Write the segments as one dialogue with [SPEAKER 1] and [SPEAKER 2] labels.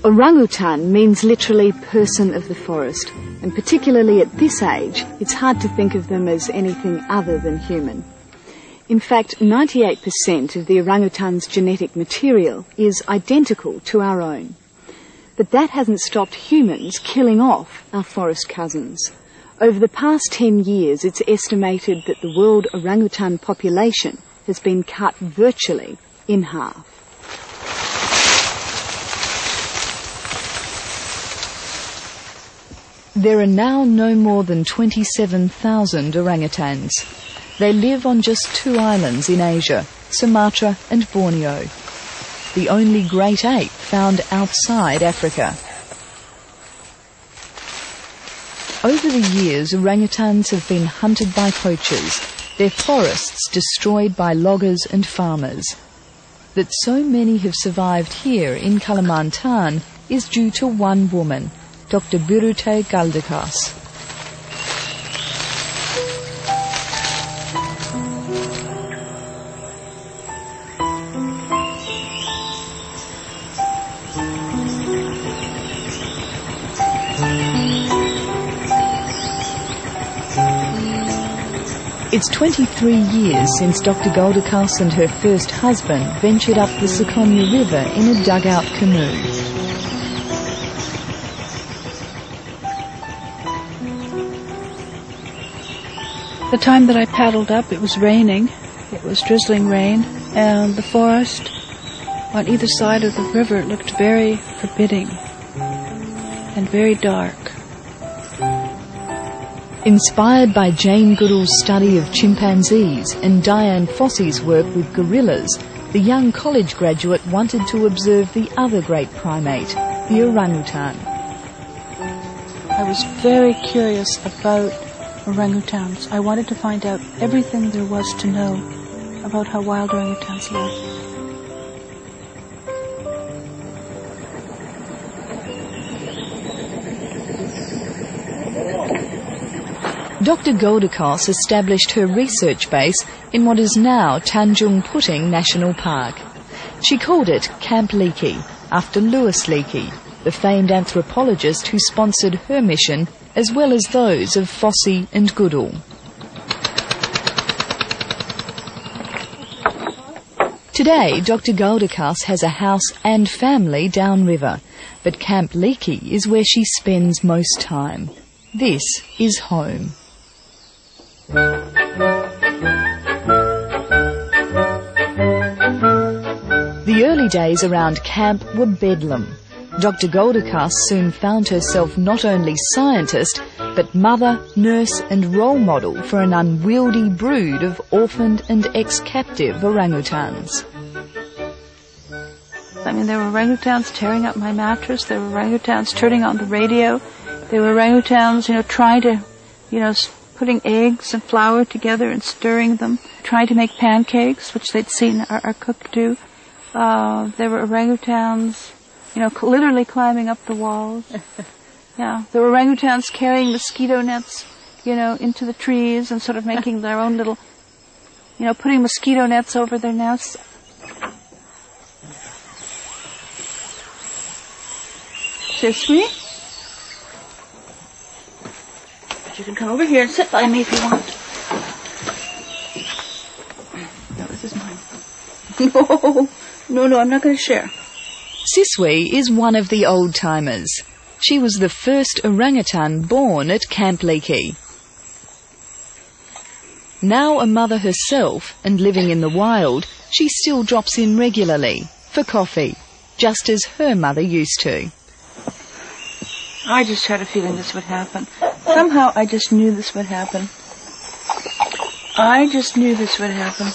[SPEAKER 1] Orangutan means literally person of the forest, and particularly at this age, it's hard to think of them as anything other than human. In fact, 98% of the orangutan's genetic material is identical to our own. But that hasn't stopped humans killing off our forest cousins. Over the past 10 years, it's estimated that the world orangutan population has been cut virtually in half. There are now no more than 27,000 orangutans. They live on just 2 islands in Asia, Sumatra and Borneo, the only great ape found outside Africa. Over the years, orangutans have been hunted by poachers, their forests destroyed by loggers and farmers. That so many have survived here in Kalimantan is due to one woman, Dr. Birute Galdikas. It's 23 years since Dr. Galdikas and her first husband ventured up the Sekonya River in a dugout canoe.
[SPEAKER 2] The time that I paddled up, it was raining. It was drizzling rain, and the forest on either side of the river looked very forbidding and very dark.
[SPEAKER 1] Inspired by Jane Goodall's study of chimpanzees and Diane Fossey's work with gorillas, the young college graduate wanted to observe the other great primate, the orangutan.
[SPEAKER 2] I was very curious about orangutans. I wanted to find out everything there was to know about how wild orangutans live.
[SPEAKER 1] Dr. Galdikas established her research base in what is now Tanjung Puting National Park. She called it Camp Leakey, after Louis Leakey, the famed anthropologist who sponsored her mission, as well as those of Fossey and Goodall. Today, Dr. Galdikas has a house and family downriver, but Camp Leakey is where she spends most time. This is home. The early days around camp were bedlam. Dr. Galdikas soon found herself not only scientist, but mother, nurse and role model for an unwieldy brood of orphaned and ex-captive orangutans.
[SPEAKER 2] I mean, there were orangutans tearing up my mattress, there were orangutans turning on the radio, there were orangutans, trying to, putting eggs and flour together and stirring them, trying to make pancakes, which they'd seen our cook do. There were orangutans, literally climbing up the walls. Yeah, there were orangutans carrying mosquito nets, into the trees and sort of making their own little, putting mosquito nets over their nests. Siswi? You can come over here and sit by me if you want. No, this is mine. No, I'm not going to share.
[SPEAKER 1] Siswi is one of the old-timers. She was the first orangutan born at Camp Leakey. Now a mother herself and living in the wild, she still drops in regularly for coffee, just as her mother used to.
[SPEAKER 2] I just had a feeling this would happen. Somehow I just knew this would happen. I just knew this would happen.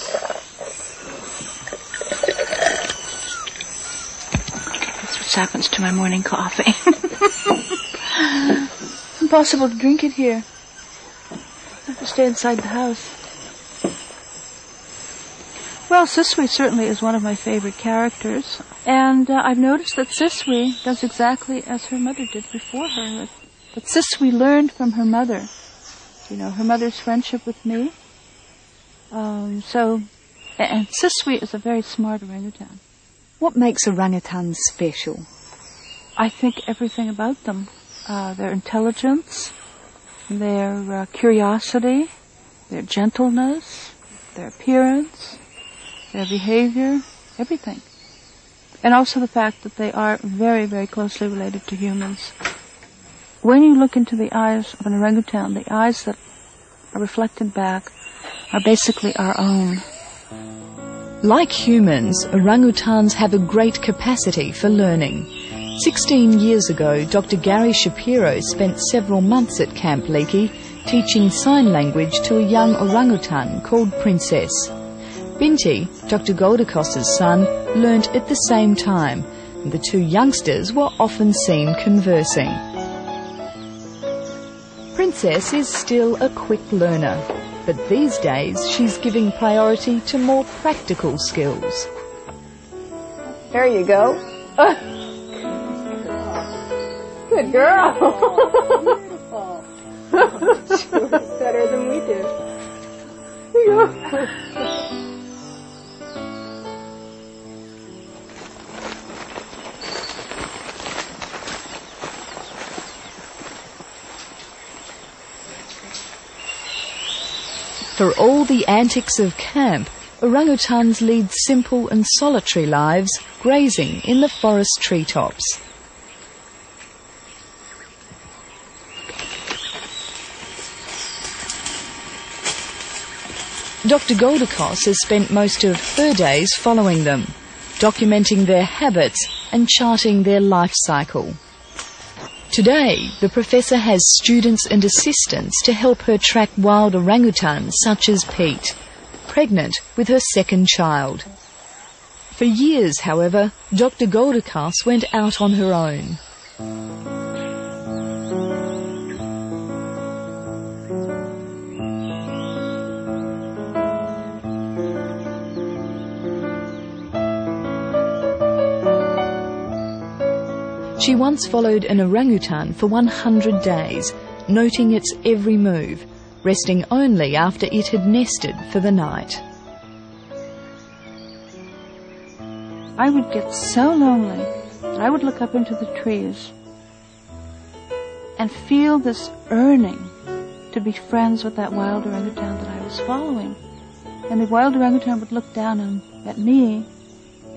[SPEAKER 2] That's what happens to my morning coffee. It's impossible to drink it here. I have to stay inside the house. Well, Siswi certainly is one of my favorite characters. And I've noticed that Siswi does exactly as her mother did before her. But Siswi learned from her mother. Her mother's friendship with me. And Siswi is a very smart orangutan.
[SPEAKER 1] What makes orangutans special?
[SPEAKER 2] I think everything about them. Their intelligence, their curiosity, their gentleness, their appearance, their behavior, everything. And also the fact that they are very, very closely related to humans. When you look into the eyes of an orangutan, the eyes that are reflected back are basically our own.
[SPEAKER 1] Like humans, orangutans have a great capacity for learning. 16 years ago, Dr. Gary Shapiro spent several months at Camp Leakey teaching sign language to a young orangutan called Princess. Binti, Dr. Goldacos's son, learnt at the same time, and the two youngsters were often seen conversing. Princess is still a quick learner, but these days she's giving priority to more practical skills.
[SPEAKER 3] There you go. Good girl. Beautiful. She works better than we do. There you go.
[SPEAKER 1] For all the antics of camp, orangutans lead simple and solitary lives, grazing in the forest treetops. Dr. Goldacos has spent most of her days following them, documenting their habits and charting their life cycle. Today, the professor has students and assistants to help her track wild orangutans such as Pete, pregnant with her second child. For years, however, Dr. Goldacos went out on her own. She once followed an orangutan for 100 days, noting its every move, resting only after it had nested for the night.
[SPEAKER 2] I would get so lonely that I would look up into the trees and feel this yearning to be friends with that wild orangutan that I was following. And the wild orangutan would look down at me,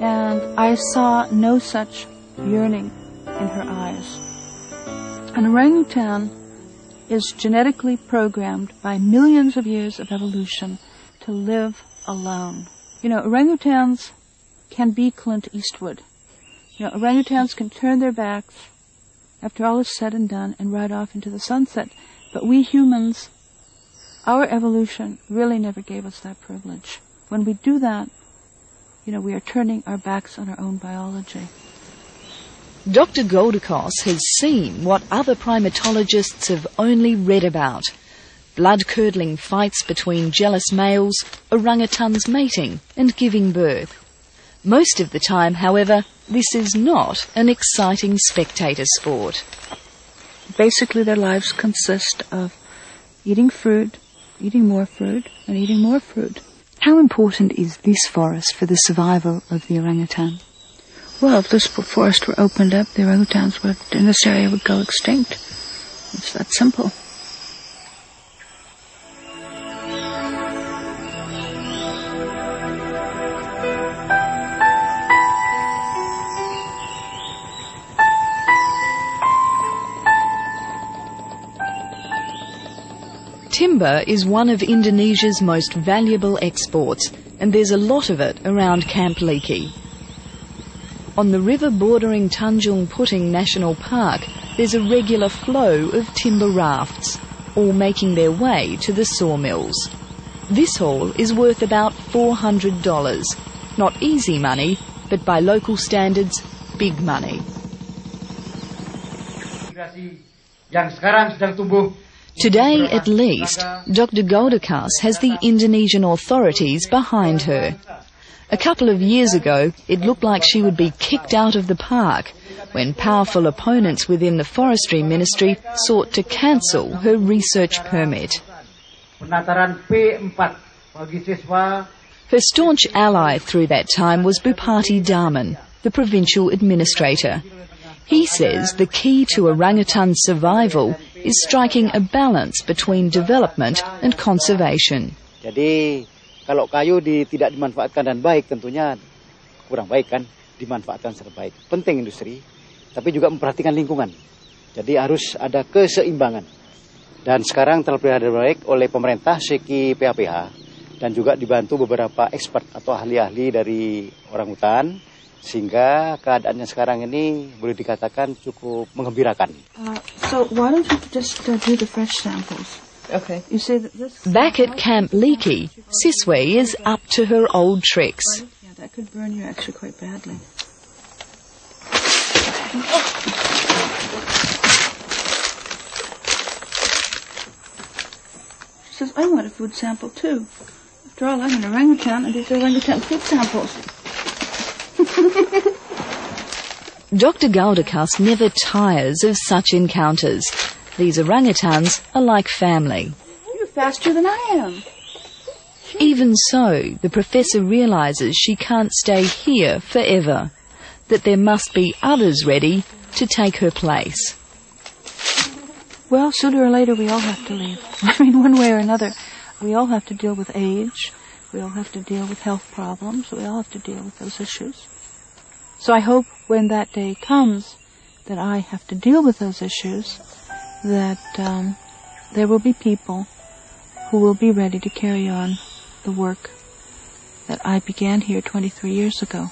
[SPEAKER 2] and I saw no such yearning in her eyes. An orangutan is genetically programmed by millions of years of evolution to live alone. You know, orangutans can be Clint Eastwood. You know, orangutans can turn their backs after all is said and done and ride off into the sunset. But we humans, our evolution really never gave us that privilege. When we do that, you know, we are turning our backs on our own biology.
[SPEAKER 1] Dr. Goldacos has seen what other primatologists have only read about. Blood-curdling fights between jealous males, orangutans mating and giving birth. Most of the time, however, this is not an exciting spectator sport.
[SPEAKER 2] Basically, their lives consist of eating fruit, eating more fruit, and eating more fruit.
[SPEAKER 1] How important is this forest for the survival of the orangutan?
[SPEAKER 2] Well, if this forest were opened up, the orangutans in this area would go extinct. It's that simple.
[SPEAKER 1] Timber is one of Indonesia's most valuable exports, and there's a lot of it around Camp Leakey. On the river bordering Tanjung Puting National Park, there's a regular flow of timber rafts, all making their way to the sawmills. This haul is worth about $400. Not easy money, but by local standards, big money. Today, at least, Dr. Goldacos has the Indonesian authorities behind her. A couple of years ago, it looked like she would be kicked out of the park when powerful opponents within the forestry ministry sought to cancel her research permit. Her staunch ally through that time was Bupati Darman, the provincial administrator.
[SPEAKER 4] He says the key to orangutan survival is striking a balance between development and conservation.
[SPEAKER 5] Jadi kalau kayu tidak dimanfaatkan dan baik, tentunya kurang baik kan, dimanfaatkan secara baik. Penting industri, tapi juga memperhatikan lingkungan. Jadi harus ada keseimbangan. Dan sekarang telah berada baik oleh pemerintah segi PHPH dan juga dibantu beberapa expert atau ahli-ahli dari orangutan, sehingga keadaannya sekarang ini boleh dikatakan cukup menggembirakan.
[SPEAKER 2] So why don't you just do the fresh samples?
[SPEAKER 3] Okay.
[SPEAKER 2] You see that this.
[SPEAKER 4] Back at Camp Leakey, Siswe is up to her old tricks.
[SPEAKER 2] Yeah, that could burn you actually quite badly. She says, I want a food sample too. After all, I'm an orangutan, and these are orangutan food samples.
[SPEAKER 4] Dr. Galdikas never tires of such encounters. These orangutans are like family.
[SPEAKER 2] You're faster than I am.
[SPEAKER 4] Even so, the professor realises she can't stay here forever, that there must be others ready to take her place.
[SPEAKER 2] Well, sooner or later we all have to leave. I mean, one way or another. We all have to deal with age. We all have to deal with health problems. We all have to deal with those issues. So I hope when that day comes that I have to deal with those issues, that there will be people who will be ready to carry on the work that I began here 23 years ago.